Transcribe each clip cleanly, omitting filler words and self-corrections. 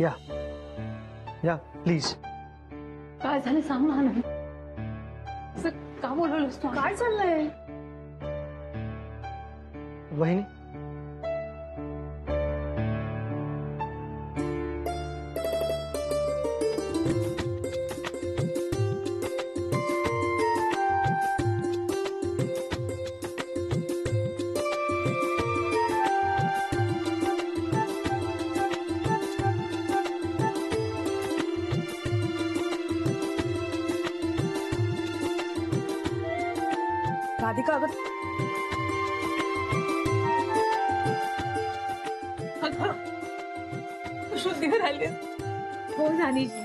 या या प्लीज. काय झालं सांग ना. असं का बोलवलंस तू? काय चाललंय? वहिनी राधिका अगं शुद्धीवर आली. हो नानीजी.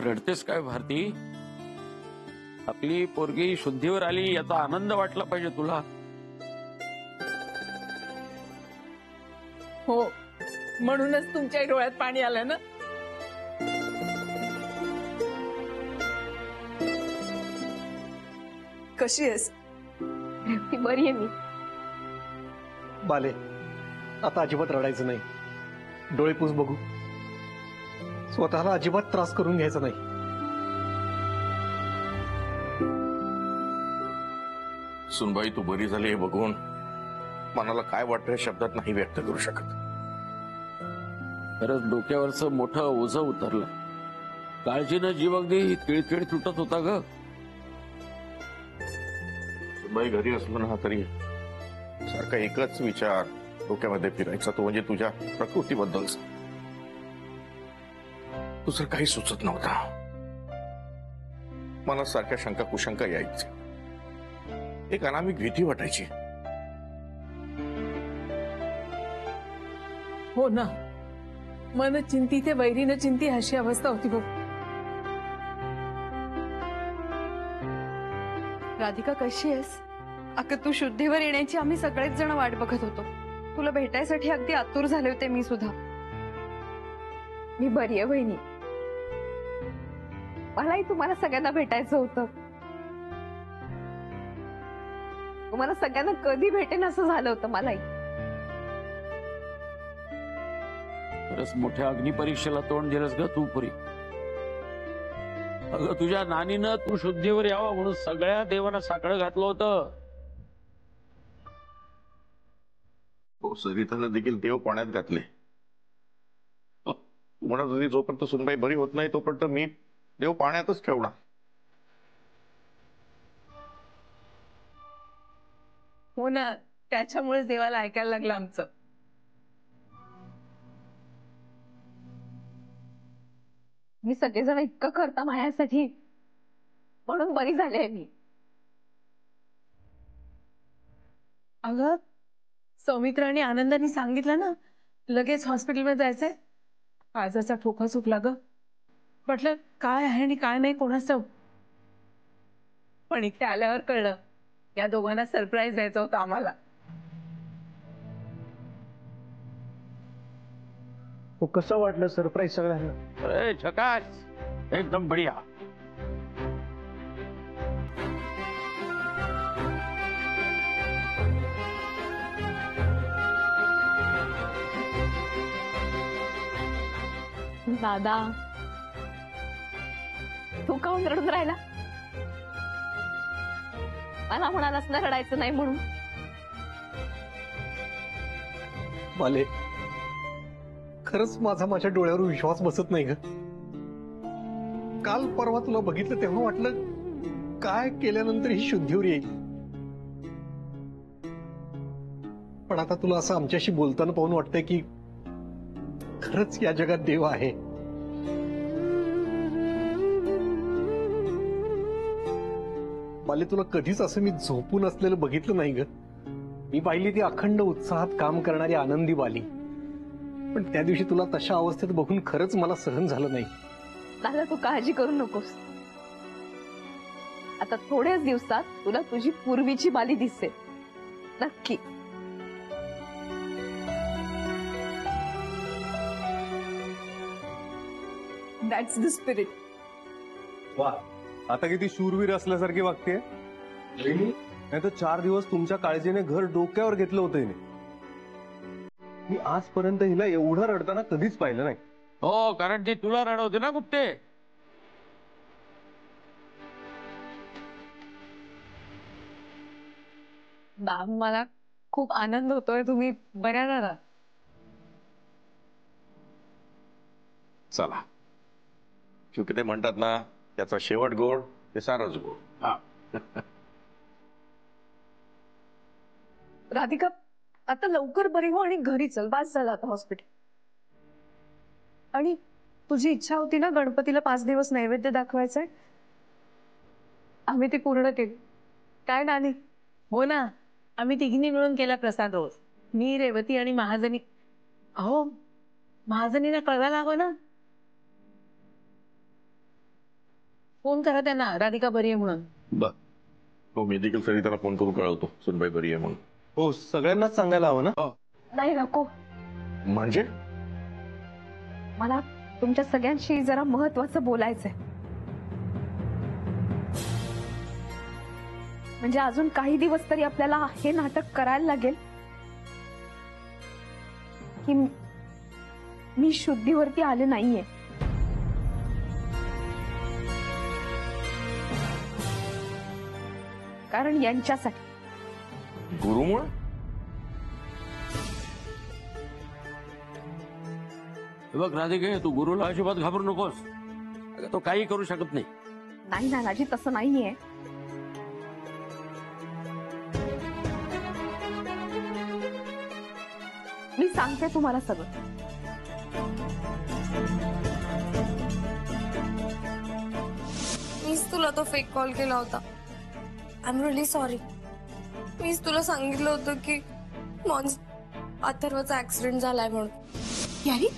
रडतेस काय भारती? आपली पोरगी शुद्धीवर आली याचा आनंद वाटला पाहिजे तुला. हो म्हणूनच तुमच्या डोळ्यात पाणी आलं ना. कशी आहेस? बरी आहे मी. बाले आता अजिबात रडायचं नाही. डोळे पुस बघू. स्वतःला अजिबात त्रास करून घ्यायचा नाही. सुनबाई तू बरी झाली हे बघून मनाला काय वाटतं शब्दात नाही व्यक्त करू शकत. खरंच डोक्यावरचं मोठं ओझं उतरलं. काळजीनं जीव अगदी तिळतिळ तुटत होता ग. सुनबाई घरी असलो ना तरी सारखा एकच विचार डोक्यामध्ये फिरायचा, तो म्हणजे तुझ्या प्रकृतीबद्दलचा. दुसरं काही सुचत नव्हता. मनात सारख्या शंका कुशंका यायची. एक अनामिक भीती वाटायची. हो ना. मन चिंती ते वैरीनं चिंती अशी अवस्था होती बघ. राधिका कशी आहेस? अगं तू शुद्धीवर येण्याची आम्ही सगळेच जण वाट बघत होतो. तुला भेटायसाठी अगदी आतुर झाले होते मी सुद्धा. मी बरी आहे वहिनी. मलाही तुम्हाला सगळ्यांना भेटायचं होतं. तुम्हाला सगळ्यांना कधी भेटेन असं झालं होतं मलाही. खरंच मोठ्या अग्निपरीक्षेला तोंड दिलंस ग तू पुरी. अगं तुझ्या नानीनं तू शुद्धीवर यावं म्हणून सगळ्या देवांना साकडं घातलं होतं. सरितानं देखील देव पाण्यात घातले. म्हणत होती जोपर्यंत सुनबाई बरी होत नाही तोपर्यंत मी देव पाण्यातच ठेवणार. हो ना. त्याच्यामुळेच देवाला ऐकायला लागलं आमचं. मी सगळेजण इतकं करता माझ्यासाठी म्हणून बरी झाले आहे मी. अगं सौमित्र आणि आनंदाने सांगितलं ना लगेच हॉस्पिटलमध्ये जायचंय. काळजाचा ठोका सुटला ग. म्हटलं काय आहे आणि काय नाही कोणाच ठाऊक. पण इथे आल्यावर कळलं या दोघांना सरप्राईज द्यायचं होतं आम्हाला. कसं वाटलं सरप्राईज सगळ्यांना? अरे झकास, एकदम बढिया. दादा तू काहून रडून राहिला? मला म्हणालास ना रडायचं नाही म्हणून. बाले खरंच माझ्या डोळ्यावर विश्वास बसत नाही ग. काल परवा तुला बघितलं तेव्हा वाटलं काय केल्यानंतर ही शुद्धीवर येईल. पण आता तुला असं आमच्याशी बोलताना पाहून वाटतंय की खरंच या जगात देव आहे. बाले तुला कधीच असं मी झोपून असलेलं बघितलं नाही ग. मी पाहिली ती अखंड उत्साहात काम करणारी आनंदी बाली. पण त्या दिवशी तुला तशा अवस्थेत बघून खरंच मला सहन झालं नाही. दादा तू काळजी करू नकोस. आता थोड्याच दिवसात तुला तुझी पूर्वीची बाली दिसेल नक्की. That's the spirit. वा आता किती शूरवीर असल्यासारखी वागते. नाही तर 4 दिवस तुमच्या काळजीने घर डोक्यावर घेतलं होतं हिने. मी आजपर्यंत हिला एवढं रडताना कधीच पाहिलं नाही. हो, कारण ती तुला रडवते ना गुप्ते. मला खूप आनंद होतोय तुम्ही बऱ्या राहा. चला, शेवटी ते म्हणतात ना, त्याचा शेवट गोड ते सारच गोड. हा. राधिका आता लवकर बरी हो आणि घरी चल. बास झालं आता हॉस्पिटल. आणि तुझी इच्छा होती ना गणपतीला 5 दिवस नैवेद्य दाखवायचंय, आम्ही ती पूर्ण केली. काय नानी? हो ना, आम्ही तिघींनी मिळून केला प्रसाद रोज. मी, रेवती आणि महाजनी. अहो, महाजनीला कळवायला हवं ना. फोन करा त्यांना राधिका बरी आहे म्हणून. बर, हो, मी देखील सरिताला फोन करून कळवतो सुनबाई बरी आहे म्हणून. हो, सगळ्यांनाच सांगायला हवं ना. नाही नको, म्हणजे मला तुमच्या सगळ्यांशी जरा महत्वाचं बोलायचंय. म्हणजे अजून काही दिवस तरी आपल्याला हे नाटक करायला लागेल की मी शुद्धीवरती आले नाहीये. कारण यांच्यासाठी. गुरुमुळे? बघ राधिके, तू गुरुला अजिबात घाबरू नकोस. अगं, तो काही करू शकत नाही. नाही नानाजी, तसं नाहीये. मी सांगते तुम्हाला सगळं. मीच तुला तो फेक कॉल केला होता. I am really sorry. मीच तुला सांगितलं होतं की अथर्वचा ऍक्सिडेंट झालाय म्हणून. यारी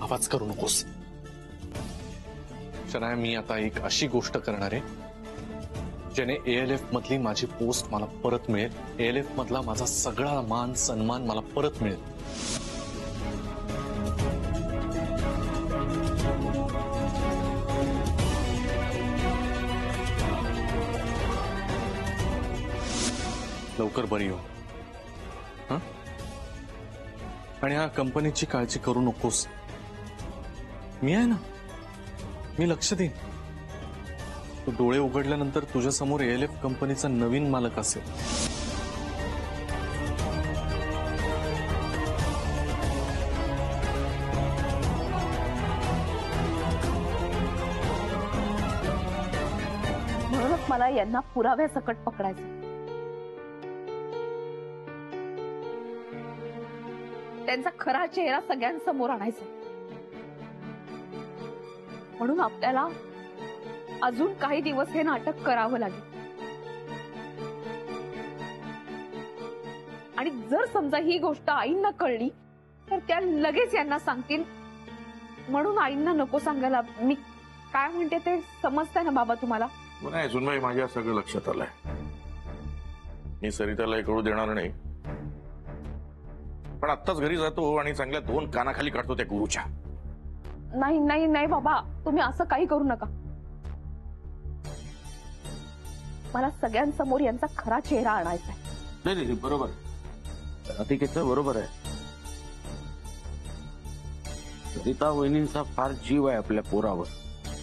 आवाज करू नकोस. शनाया, मी आता एक अशी गोष्ट करणार आहे ज्याने ALF मधली माझी पोस्ट मला परत मिळेल. ALF मधला माझा सगळा मान सन्मान मला परत मिळेल. लवकर बरी हो. हं? आणि ह्या कंपनीची काळजी करू नकोस. मी आहे ना, मी लक्ष देईन. तू डोळे उघडल्यानंतर तुझ्या समोर ALF कंपनीचा नवीन मालक असेल. म्हणूनच मला यांना पुराव्यासकट पकडायचं. त्यांचा खरा चेहरा सगळ्यांसमोर आणायचा. म्हणून आपल्याला अजून काही दिवस हे नाटक करावं लागेल. आणि जर समजा ही गोष्ट आईंना कळली तर त्या लगेच यांना सांगतील. म्हणून आईंना नको सांगायला. मी काय म्हणते ते समजतंय ना बाबा तुम्हाला? नाही सुनबाई, माझ्या सगळं लक्षात आलंय. मी सरिताला कळू देणार नाही. पण आत्ताच घरी जातो आणि चांगल्या 2 कानाखाली काढतो त्या गुरुच्या. नाही नाही नाही बाबा, तुम्ही असं काही करू नका. मला सगळ्यांसमोर यांचा खरा चेहरा आणायचा आहे. नाही नाही, बरोबर. राधिकेचं बरोबर आहे. सरिता वहिनींचा फार जीव आहे आपल्या पोरावर.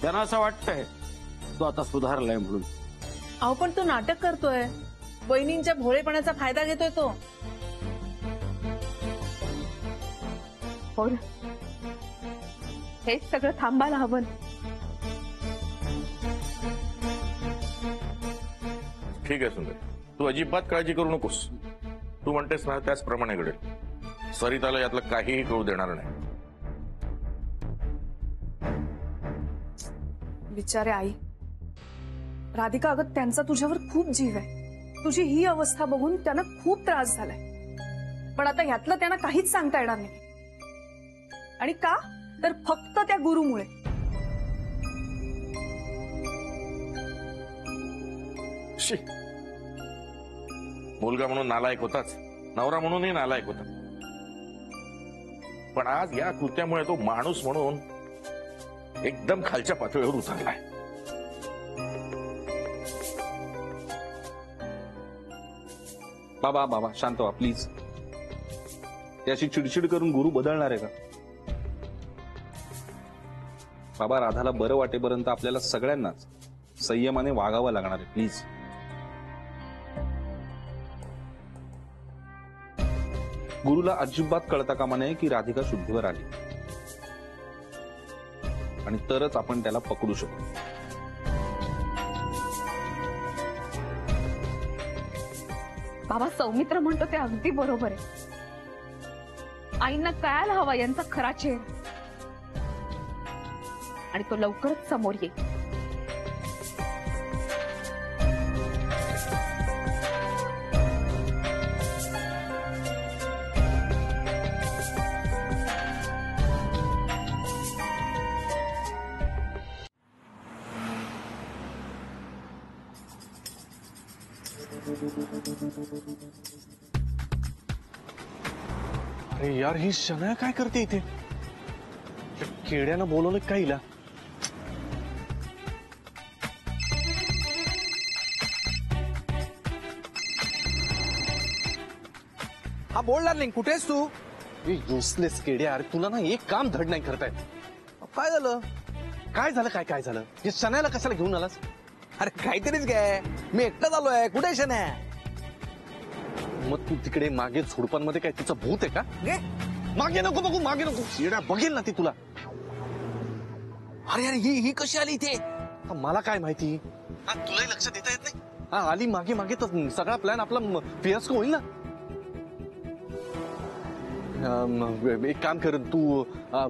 त्यांना असं वाटतंय तो आता सुधारलाय म्हणून. अहो, पण तो नाटक करतोय. वहिनींच्या भोळेपणाचा फायदा घेतोय तो. हो ना, हेच सगळं थांबायला हवं. ठीक आहे सुंदर, तू अजिबात काळजी करू नकोस. तू म्हणतेस ना त्याचप्रमाणे घडेल. सरिताला यातलं काहीही कळू देणार नाही. बिचारे आई. राधिका, अगं त्यांचा तुझ्यावर खूप जीव आहे. तुझी ही अवस्था बघून त्यांना खूप त्रास झालाय. पण आता यातलं त्यांना काहीच सांगता येणार नाही. आणि का तर फक्त त्या गुरुमुळे. शी, मुलगा म्हणून नालायक होताच, नवरा म्हणूनही नालायक होता. पण आज या कृत्यामुळे तो माणूस म्हणून एकदम खालच्या पातळीवर उतरलाय. बाबा बाबा शांत व्हा प्लीज. त्याची चिडचिड करून गुरु बदलणार आहे का? बाबा, राधाला बरं वाटेपर्यंत आपल्याला सगळ्यांनाच संयमाने वागावं लागणार आहे. प्लीज. गुरुला अजिबात कळता कामा नये की राधिका शुद्धीवर आली, आणि तरच आपण त्याला पकडू शकू. बाबा, सौमित्र म्हणतो ते अगदी बरोबर आहे. आईंना कळायला हवा यांचा खरा चेहरा, आणि तो लवकरच समोर येईल. अरे यार, ही शनाया काय करते इथे? त्या केड्यानं बोलवलं का हिला? हा बोल डार्लिंग, कुठेस तू? युसलेस केड्या, अरे तुला ना एक काम धड नाही करतायत. काय झालं? काय झालं? काय झालं? हे शनायाला कशाला घेऊन आलास? अरे काहीतरीच काय, मी एकटाच आलोय. कुठे शन्या? मग तू तिकडे मागे झुडपांमध्ये काय तिचं भूत आहे का? गे मागे नको बघू, मागे नको. शेड्या बघेल ना ती तुला. अरे अरे, ही कशी आली इथे? आता मला काय माहिती? तुलाही लक्ष देता येत नाही? आली मागे मागे तर सगळा प्लॅन आपला फियास्को होईल ना. एक काम कर, तू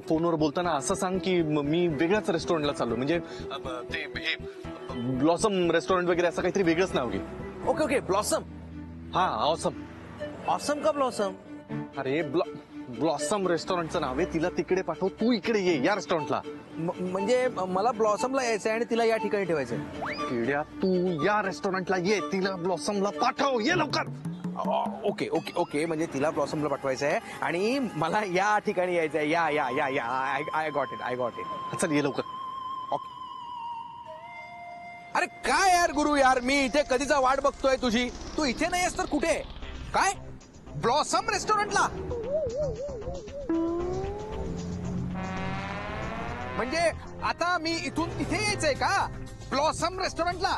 फोनवर बोलताना असं सांग की मी वेगळ्याच रेस्टॉरंटला चाललो, म्हणजे ते ब्लॉसम रेस्टॉरंट वगैरे असं काहीतरी वेगळंच नाव घे. Okay okay, blossom. हा, ऑसम. ऑसम का ब्लॉसम? अरे ब्लॉसम रेस्टॉरंटचं नाव आहे. तिला तिकडे पाठव, तू इकडे ये या रेस्टॉरंटला. म्हणजे मला ब्लॉसमला यायचंय आणि तिला या ठिकाणी ठेवायचंय. किड्या, तू या रेस्टॉरंटला ये, तिला ब्लॉसमला पाठव, ये लवकर. ओके ओके ओके, म्हणजे तिला ब्लॉसमला पाठवायचंय आणि मला या ठिकाणी यायचंय. या या या या, आय गॉट इट. चल ये लवकर. अरे काय यार गुरु, यार मी इथे कधीचा वाट बघतोय तुझी. तू इथे नाहीस तर कुठे? काय ब्लॉसम रेस्टॉरंटला? म्हणजे आता मी इथून तिथे यायचंय का? ब्लॉसम रेस्टॉरंटला?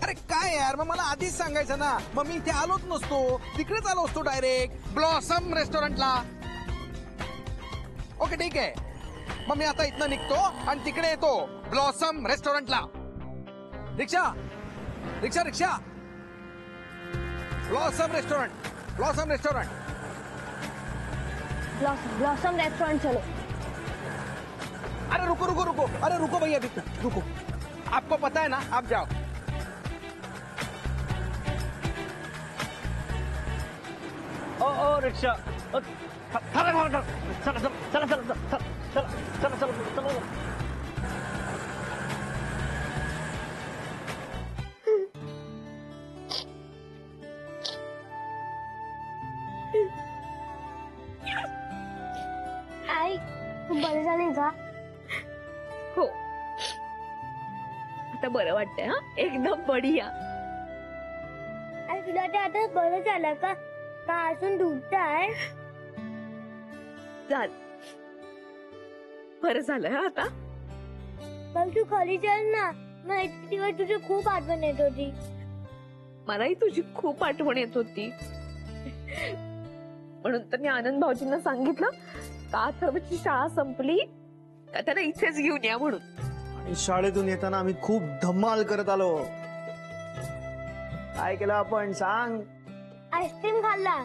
अरे काय यार, मग मला आधीच सांगायचं ना, मग मी इथे आलोच नसतो, तिकडेच आलो असतो डायरेक्ट ब्लॉसम रेस्टॉरंटला. ओके ठीक आहे, मग मी आता इथनं निघतो आणि तिकडे येतो ब्लॉसम रेस्टॉरंटला. रिक्षा रिक्षा रिक्षा, Blossom restaurant, Blossom restaurant, Blossom restaurant चलो. अरे रुको रुको रुको, अरे रुको भैया, रुको. आपको पता है ना, आप जाओ. ओ रिक्षा, चला. आई, तू बरं झाली का? हो, आता बरं वाटतंय. हा, एकदम बढिया. आणि तुला ते आता बरं झालं का? का अजून दुखतंय? बरं झालं आता. मग तू खाली चल ना. मग इतके दिवस तुझी खूप आठवण येत होती. मलाही तुझी खूप आठवण येत होती, म्हणून तर मी आनंद भाऊजींना सांगितलं का अथर्वची शाळा संपली का त्याला इथेच घेऊन या म्हणून. आणि शाळेतून येताना आम्ही खूप धमाल करत आलो. काय केलं आपण सांग? आईस्क्रीम खाल्ला.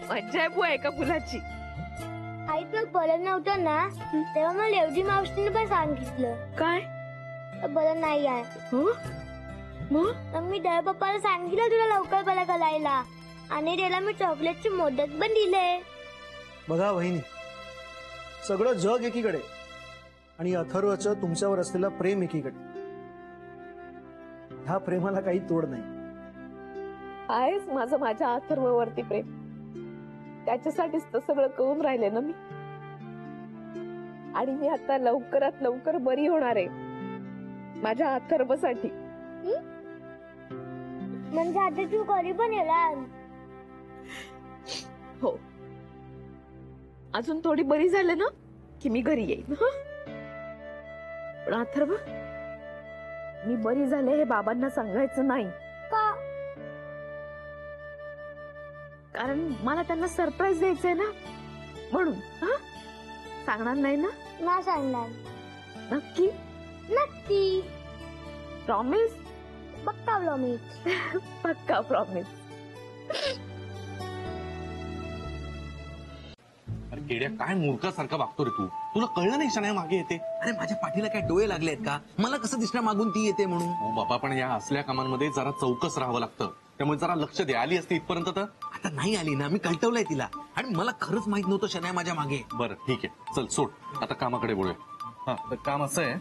मज्जा आहे बुवा एका फुलाची. आई तुला बरं नव्हतं ना, तेव्हा मला लेवजी मावशीने पण सांगितलं. काय? बरं नाही आहे. मग मी दया पप्पाला सांगितलं तुला लवकर बरं करायला, आणि त्याला मी चॉकलेटचे मोदक पण दिले. बघा वहिनी, सगळं जग एकीकडे आणि अथर्वचं तुमच्यावर असलेलं प्रेम एकीकडे. ह्या प्रेमाला काही तोड नाही. आहेच माझं माझ्या अथर्ववरती प्रेम. त्याच्यासाठीच तर सगळं करून राहिले ना मी. आणि मी आता लवकरात लवकर बरी होणार आहे माझ्या अथर्वसाठी. म्हणजे आता तू घरी पण येणार? हो, अजून थोडी बरी झाले ना की मी घरी येईन. पण अथर्व, मी बरी झाले हे बाबांना सांगायचं नाही. का? कारण मला त्यांना सरप्राईज द्यायचंय ना, म्हणून. सांगणार नाही ना? नाही सांगणार. नक्की? नक्की. प्रॉमिस? पक्का प्रॉमिस. पक्का प्रॉमिस. अरे केड्या, काय मूर्खासारखा वागतो रे तू. तुला कळलं नाही शनाया मागे येते. अरे माझ्या पाठीला काय डोळे लागलेत का? मला कसं दिसणार मागून ती येते म्हणून? हो बाबा, पण या असल्या कामांमध्ये जरा चौकस राहावं लागतं. त्यामुळे जरा लक्ष दे. आली असती इथपर्यंत तर. आता नाही आली ना, मी कळटवलंय तिला. आणि मला खरंच माहित नव्हतं शनाया माझ्या मागे. बरं ठीक आहे, चल सोड, आता कामाकडे बोलूया. हा, तर काम असं आहे.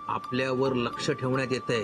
आपल्यावर लक्ष ठेवण्यात येतंय.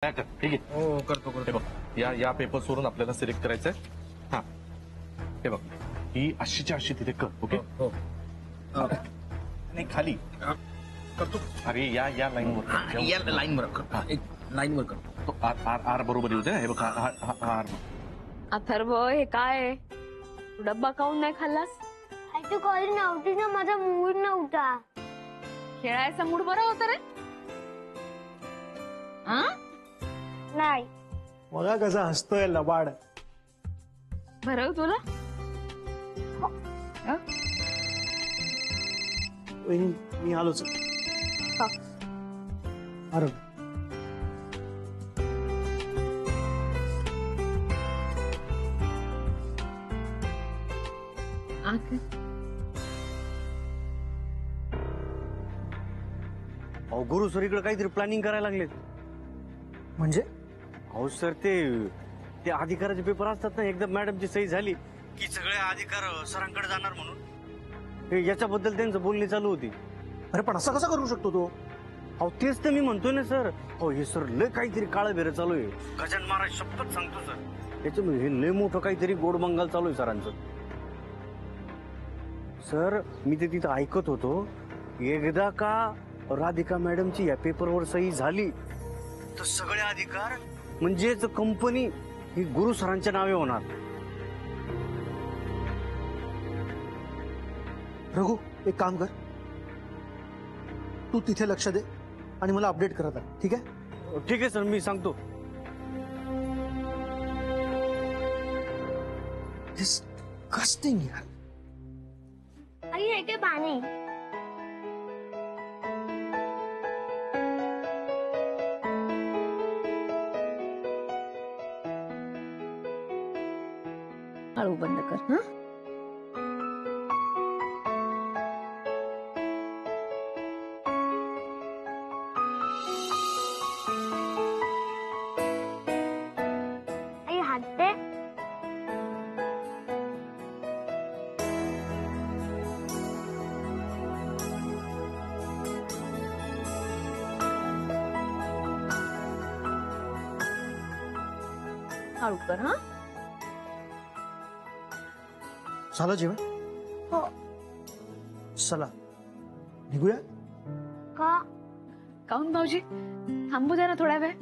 ठीक आहे. हो करतो. हे बघ, या पेपर सोडून आपल्याला सिलेक्ट करायचंय. हा, हे बघ, ही 80च्या 80 तिथे कर. ओके. हो. नाही, खाली करतो. अरे या लाईन वर, या लाईन वर कर. एक लाईन वर कर. तो आर बरोबर येऊ दे. हे बघ, आर. अथर्व, हे काय? तू डब्बा खाऊन नाही खाल्लास? आई तू कॉलेज नव्हती ना, माझा मूड नव्हता. खेळायचा मूड बरा होता रे. नाही. बघा कसा हसतोय लबाड. बरं तुला? वहिनी, मी आलोच. अरे गुरु सर इकडे काहीतरी प्लॅनिंग करायला लागलेत. म्हणजे? अहो सर, ते अधिकाराचे पेपर असतात ना, एकदा मॅडमची सही झाली की सगळे अधिकार सरांकडे जाणार म्हणून याच्याबद्दल त्यांचं बोलणी चालू होती. अरे पण असं कसं करू शकतो तो? अहो तेच तर मी म्हणतोय ना सर. अहो हे सर लय काहीतरी काळं बेरं चालू आहे. गजान महाराज शपथ सांगतो सर, त्याच्यामुळे हे लय मोठं काहीतरी गोडबंगाल चालू आहे सरांचं. सर मी ते तिथं ऐकत होतो, एकदा का राधिका मॅडमची या पेपरवर सही झाली तर सगळे अधिकार म्हणजेच कंपनी ही गुरु सरांच्या नावे होणार. रघु, एक काम कर, तू तिथे लक्ष दे आणि मला अपडेट करत आहे. ठीक आहे? ठीक आहे सर, मी सांगतो. डिस्गस्टिंग यार. आई हे काय पाणी? हळू बंद कर. आई हात दे. हळू कर. झालं जेवण? हो. चला निघूया. का? काऊन भाऊजी थांबू द्या ना थोडा वेळ.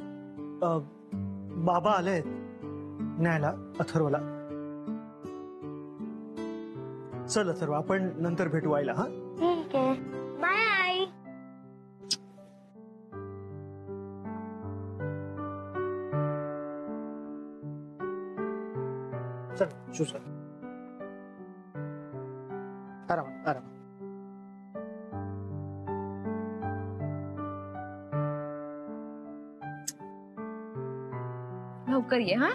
बाबा आले न्यायला अथर्वला. चल अथर्व, आपण नंतर भेटू आईला. हा ठीक आहे, बाय आई. चल शूज कर. आराम आराम. लवकर ये. हा